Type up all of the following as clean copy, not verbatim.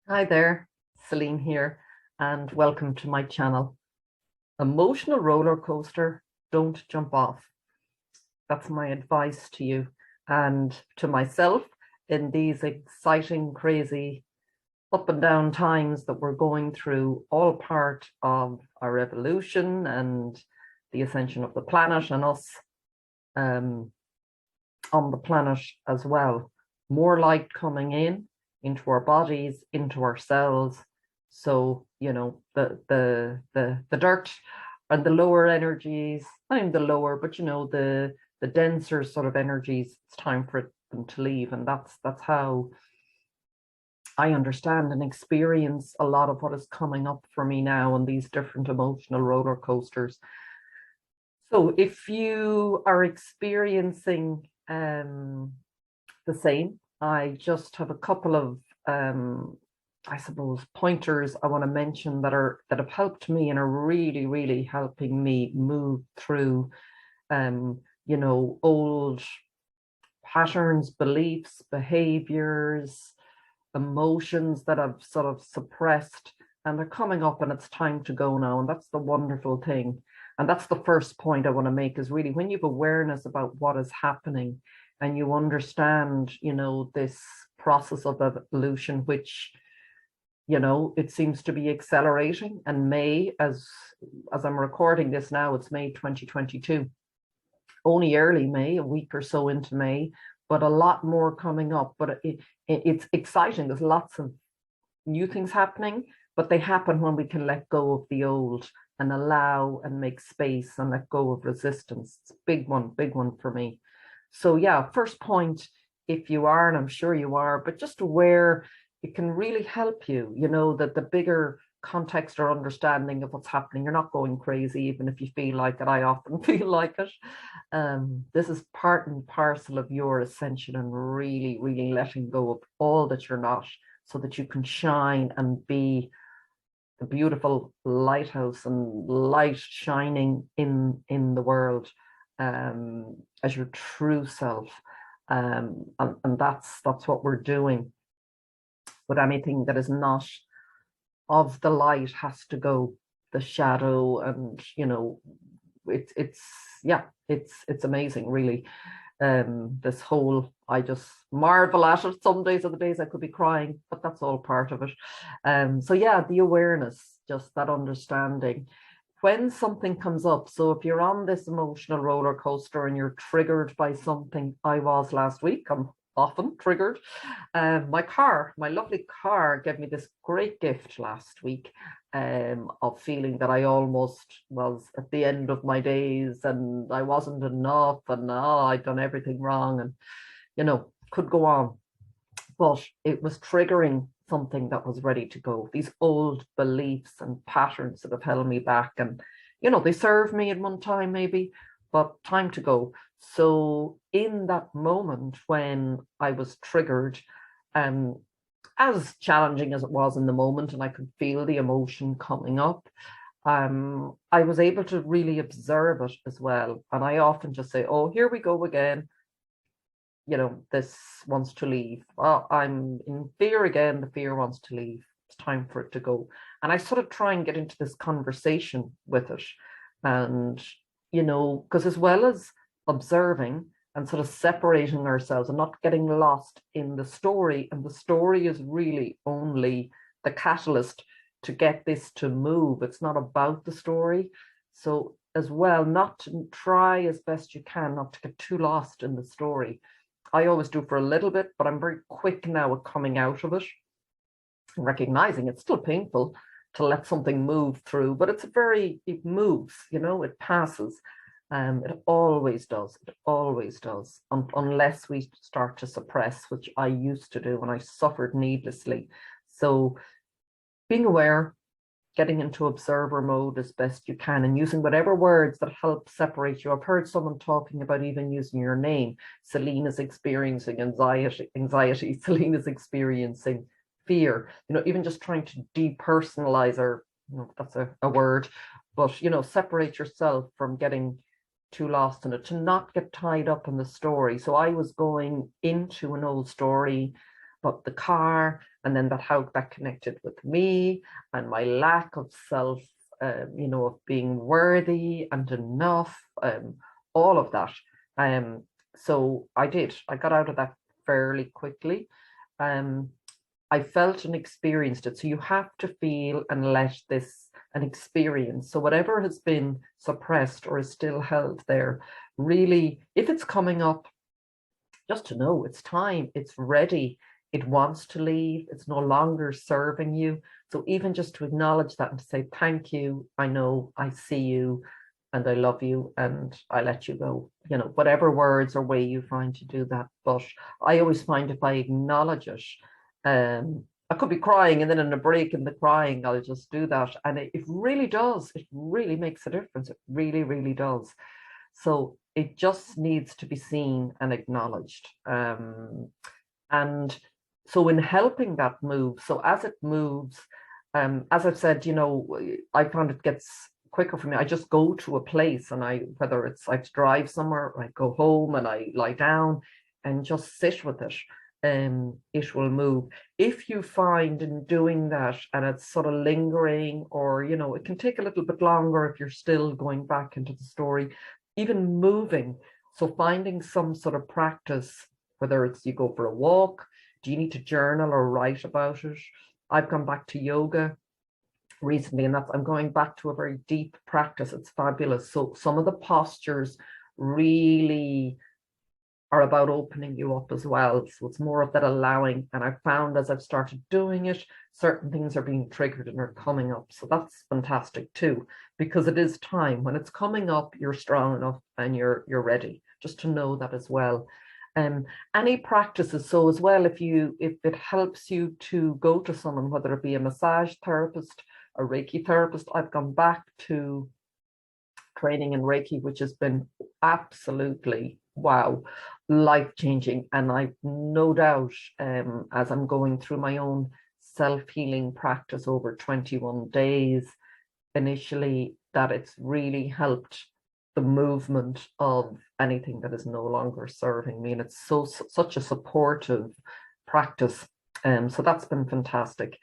Hi there, Celine here, and welcome to my channel. Emotional roller coaster, don't jump off. That's my advice to you and to myself in these exciting, crazy, up and down times that we're going through, all part of our evolution and the ascension of the planet and us um, on the planet as well. More light coming in into our bodies, into ourselves. So, the dirt and the lower energies, not even the lower, but the denser sort of energies, it's time for them to leave. And that's how I understand and experience a lot of what is coming up for me now on these different emotional roller coasters. So if you are experiencing the same, I just have a couple of I suppose pointers I want to mention that have helped me and are really, really helping me move through old patterns, beliefs, behaviors, emotions that I've sort of suppressed, and they're coming up and it's time to go now. And that's the wonderful thing. And that's the first point I want to make, is really when you have awareness about what is happening and you understand, this process of evolution, which, it seems to be accelerating. And May, as I'm recording this now, it's May 2022, only early May, a week or so into May, but a lot more coming up. But it's exciting. There's lots of new things happening, but they happen when we can let go of the old and allow and make space and let go of resistance. It's a big one for me. So yeah, first point, if you are, and I'm sure you are, but just aware, it can really help you, that the bigger context or understanding of what's happening, you're not going crazy, even if you feel like it. I often feel like it. This is part and parcel of your ascension, and really, really letting go of all that you're not, so that you can shine and be the beautiful lighthouse and light shining in the world as your true self. And that's what we're doing. But anything that is not of the light has to go. The shadow, and it's amazing, really. This whole, I just marvel at it. Some days are the days I could be crying, but that's all part of it. So yeah, the awareness, just that understanding when something comes up. So if you're on this emotional roller coaster and you're triggered by something, I was last week, I'm often triggered. My lovely car gave me this great gift last week, of feeling that I almost was at the end of my days and I wasn't enough, and I'd done everything wrong, and could go on. But it was triggering something that was ready to go. These old beliefs and patterns that have held me back, and they served me at one time maybe, but time to go. So in that moment when I was triggered, as challenging as it was in the moment, and I could feel the emotion coming up, I was able to really observe it as well. And I often just say, oh, here we go again. This wants to leave. I'm in fear again. The fear wants to leave. It's time for it to go. And I sort of try and get into this conversation with it. And, because as well as observing and sort of separating ourselves and not getting lost in the story, and the story is really only the catalyst to get this to move. It's not about the story. So as well, not to try as best you can not to get too lost in the story. I always do for a little bit, but I'm very quick now at coming out of it and recognizing it's still painful to let something move through, but it moves, it passes. It always does. It always does, unless we start to suppress, which I used to do when I suffered needlessly. So being aware, getting into observer mode as best you can, and using whatever words that help separate you. I've heard someone talking about even using your name. Celine is experiencing anxiety. Celine is experiencing fear. Even just trying to depersonalize, or that's a word, but separate yourself from getting too lost in it, to not get tied up in the story. So I was going into an old story, but the car, and then that how that connected with me and my lack of self, you know, of being worthy and enough, all of that. So I got out of that fairly quickly. I felt and experienced it. So you have to feel and let this an experience. So whatever has been suppressed or is still held there, really, if it's coming up, just to know it's time, it's ready, it wants to leave, it's no longer serving you. So even just to acknowledge that and to say, thank you, I know, I see you, and I love you, and I let you go. You know, whatever words or way you find to do that. But I always find if I acknowledge it, I could be crying, and then in a break in the crying, I'll just do that. And it really does. It really makes a difference. It really, really does. So it just needs to be seen and acknowledged. And so in helping that move, so as it moves, as I've said, you know, I found it gets quicker for me. I just go to a place, and whether it's I drive somewhere, or I go home and I lie down and just sit with it. It will move. If you find in doing that and it's sort of lingering, or, you know, it can take a little bit longer if you're still going back into the story, even moving. So finding some sort of practice, whether it's you go for a walk, do you need to journal or write about it? I've gone back to yoga recently, and I'm going back to a very deep practice. It's fabulous. So some of the postures really are about opening you up as well. So it's more of that allowing. And I've found as I've started doing it, certain things are being triggered and are coming up. So that's fantastic too, because it is time. When it's coming up, you're strong enough and you're ready, just to know that as well. Any practices. So as well, if it helps you to go to someone, whether it be a massage therapist, a Reiki therapist, I've gone back to training in Reiki, which has been absolutely, wow, life-changing. And I've no doubt, as I'm going through my own self-healing practice over 21 days initially, that it's really helped the movement of anything that is no longer serving me. And it's such a supportive practice. So that's been fantastic.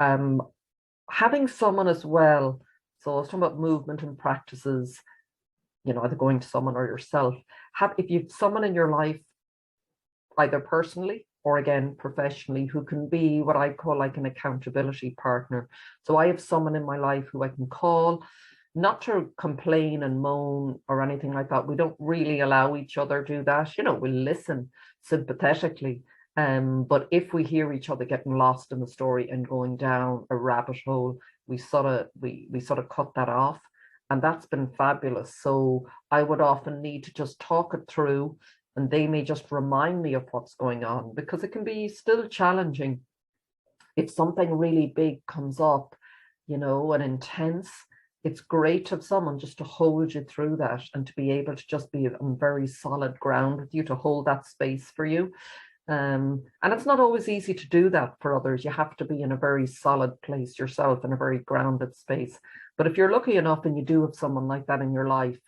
Having someone as well. So I was talking about movement and practices, you know, either going to someone or yourself. If you've someone in your life, either personally or again professionally, who can be what I call like an accountability partner. So I have someone in my life who I can call, not to complain and moan or anything like that. We don't really allow each other to do that. You know, we'll listen sympathetically. But if we hear each other getting lost in the story and going down a rabbit hole, we sort of cut that off. And that's been fabulous. So I would often need to just talk it through, and they may just remind me of what's going on, because it can be still challenging. If something really big comes up, you know, and intense, it's great to have someone just to hold you through that, and to be able to just be on very solid ground with you, to hold that space for you. And it's not always easy to do that for others. You have to be in a very solid place yourself, in a very grounded space. But if you're lucky enough and you do have someone like that in your life,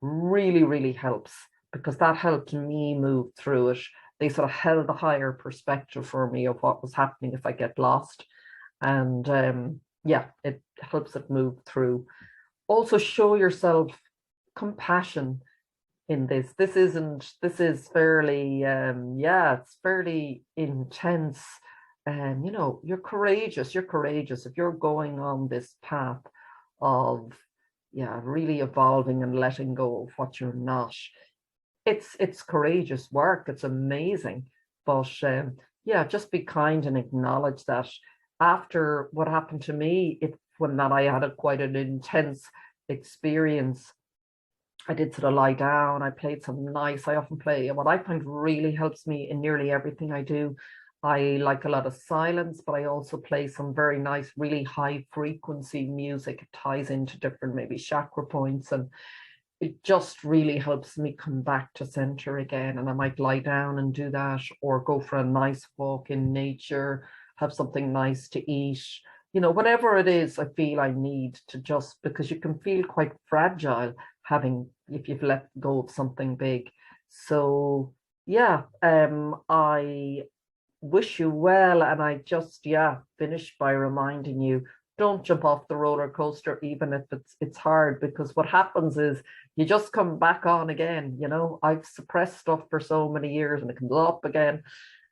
really, really helps, because that helped me move through it. They sort of held a higher perspective for me of what was happening if I get lost. And yeah, it helps it move through. Also show yourself compassion in this. This is fairly, it's fairly intense. And, you know, you're courageous if you're going on this path of, really evolving and letting go of what you're not. It's courageous work. It's amazing. But just be kind and acknowledge that. After what happened to me, when I had quite an intense experience, I did sort of lie down. I played I often play, what I find really helps me in nearly everything I do. I like a lot of silence, but I also play some very nice, really high frequency music. It ties into different maybe chakra points, and it just really helps me come back to center again. And I might lie down and do that, or go for a nice walk in nature, have something nice to eat, you know, whatever it is I feel I need to, just because you can feel quite fragile if you've let go of something big. So I wish you well. And I just, yeah, finish by reminding you, don't jump off the roller coaster, even if it's hard, because what happens is you just come back on again. You know, I've suppressed stuff for so many years and it can blow up again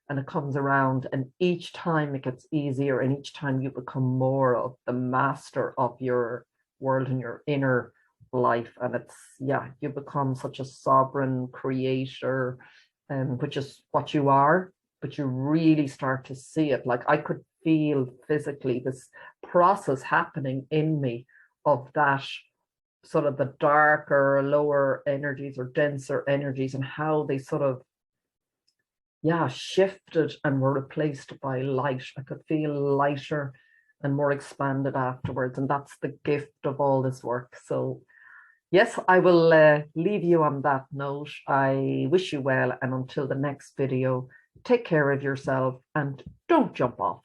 and it comes around. And each time it gets easier, and each time you become more of the master of your world and your inner life. And it's, yeah, you become such a sovereign creator, which is what you are, but you really start to see it. Like I could feel physically this process happening in me of that sort of the darker, lower energies or denser energies, and how they sort of, yeah, shifted and were replaced by light. I could feel lighter and more expanded afterwards. And that's the gift of all this work. So yes, I will leave you on that note. I wish you well. And until the next video, take care of yourself and don't jump off.